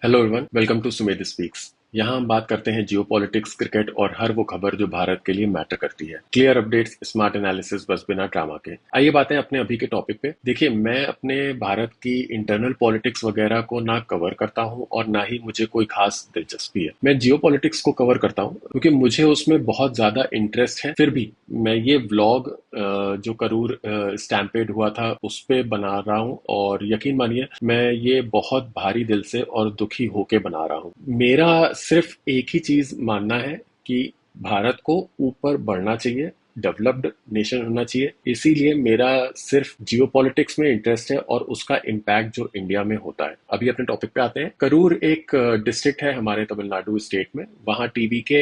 Hello everyone, welcome to Sumedh speaks. यहाँ हम बात करते हैं जियोपॉलिटिक्स, क्रिकेट और हर वो खबर जो भारत के लिए मैटर करती है। क्लियर अपडेट्स, स्मार्ट एनालिसिस, बस बिना ड्रामा के। आइए बातें अपने अभी के टॉपिक पे। देखिए, मैं अपने भारत की इंटरनल पॉलिटिक्स वगैरह को ना कवर करता हूँ और ना ही मुझे कोई खास दिलचस्पी है। मैं जियोपॉलिटिक्स को कवर करता हूँ क्योंकि मुझे उसमें बहुत ज्यादा इंटरेस्ट है। फिर भी मैं ये व्लॉग जो करूर स्टैम्पेड हुआ था उस पे बना रहा हूँ, और यकीन मानिए मैं ये बहुत भारी दिल से और दुखी होके बना रहा हूँ। मेरा सिर्फ एक ही चीज मानना है कि भारत को ऊपर बढ़ना चाहिए, डेवलप्ड नेशन होना चाहिए। इसीलिए मेरा सिर्फ जियोपॉलिटिक्स में इंटरेस्ट है और उसका इम्पैक्ट जो इंडिया में होता है। अभी अपने टॉपिक पे आते हैं। करूर एक डिस्ट्रिक्ट है हमारे तमिलनाडु स्टेट में। वहाँ टीवीके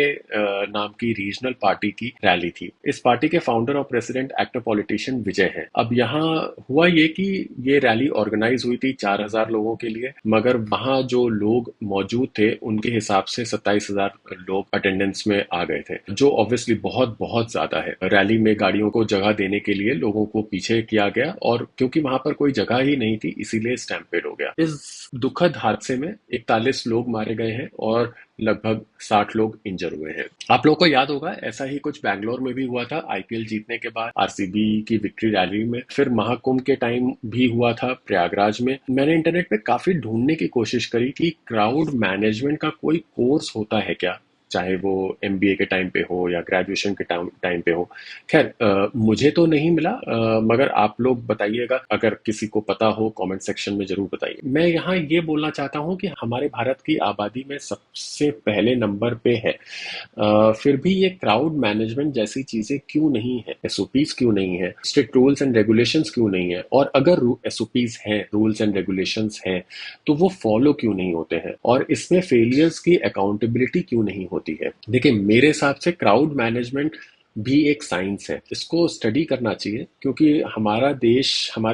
नाम की रीजनल पार्टी की रैली थी। इस पार्टी के फाउंडर और प्रेसिडेंट एक्टर पॉलिटिशियन विजय हैं। अब यहाँ हुआ ये कि ये रैली ऑर्गेनाइज हुई थी 4,000 लोगों के लिए, मगर वहाँ जो लोग मौजूद थे उनके हिसाब से 27,000 लोग अटेंडेंस में आ गए थे, जो ऑब्वियसली बहुत बहुत ज्यादा है। रैली में गाड़ियों को जगह देने के लिए लोगों को पीछे किया गया, और क्योंकि वहां पर कोई जगह ही नहीं थी इसीलिए स्टैम्पेड हो गया। इस दुखद हादसे में 41 लोग मारे गए हैं और लगभग 60 लोग इंजर हुए हैं। आप लोगों को याद होगा, ऐसा ही कुछ बैंगलोर में भी हुआ था आईपीएल जीतने के बाद, आरसीबी की विक्ट्री रैली में। फिर महाकुंभ के टाइम भी हुआ था प्रयागराज में। मैंने इंटरनेट पे काफी ढूंढने की कोशिश करी कि क्राउड मैनेजमेंट का कोई कोर्स होता है क्या, चाहे वो एमबीए के टाइम पे हो या ग्रेजुएशन के टाइम पे हो। खैर, मुझे तो नहीं मिला, मगर आप लोग बताइएगा, अगर किसी को पता हो कमेंट सेक्शन में जरूर बताइए। मैं यहाँ ये बोलना चाहता हूँ कि हमारे भारत की आबादी में सबसे पहले नंबर पे है, फिर भी ये क्राउड मैनेजमेंट जैसी चीजें क्यों नहीं है, एसओपीज क्यों नहीं है, स्ट्रिक्ट रूल्स एंड रेगुलेशंस क्यों नहीं है, और अगर एसओपीज हैं, रूल्स एंड रेगुलेशंस हैं, तो वो फॉलो क्यों नहीं होते हैं, और इसमें फेलियर्स की अकाउंटेबिलिटी क्यों नहीं होती है। देखिए, मेरे हिसाब से क्राउड मैनेजमेंट भी एक साइंस है, इसको स्टडी करना चाहिए, क्योंकि हमारे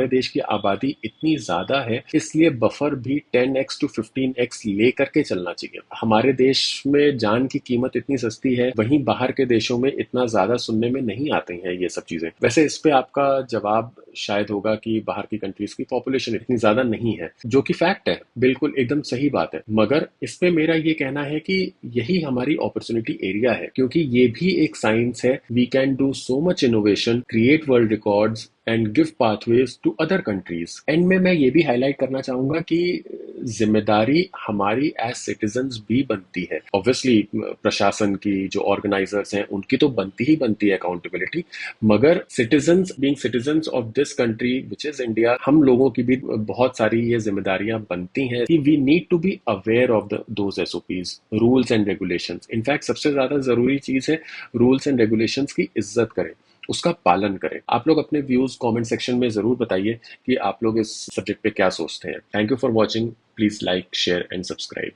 देश की आबादी इतनी ज्यादा है, इसलिए बफर भी 10x to 15x लेकर के चलना चाहिए। हमारे देश में जान की कीमत इतनी सस्ती है, वहीं बाहर के देशों में इतना ज्यादा सुनने में नहीं आती हैं ये सब चीजें। वैसे इस पे आपका जवाब शायद होगा कि बाहर की कंट्रीज की पॉपुलेशन इतनी ज्यादा नहीं है, जो कि फैक्ट है, बिल्कुल एकदम सही बात है। मगर इसमें मेरा ये कहना है कि यही हमारी अपॉर्चुनिटी एरिया है, क्योंकि ये भी एक साइंस है। We can do so much innovation, create world records and give pathways to other countries. And में मैं ये भी हाईलाइट करना चाहूंगा कि जिम्मेदारी हमारी एज सिटीजन्स भी बनती है। ऑब्वियसली प्रशासन की, जो ऑर्गेनाइजर्स हैं, उनकी तो बनती ही बनती है अकाउंटेबिलिटी, मगर citizens, being citizens of this country which is India, हम लोगों की भी बहुत सारी ये जिम्मेदारियां बनती हैं कि we need to be aware of those SOPs, rules and regulations. In fact सबसे ज्यादा जरूरी चीज है रूल्स एंड रेगुलेशंस की इज्जत करें, उसका पालन करें। आप लोग अपने व्यूज कमेंट सेक्शन में जरूर बताइए कि आप लोग इस सब्जेक्ट पे क्या सोचते हैं। Thank you for watching. Please like, share and subscribe.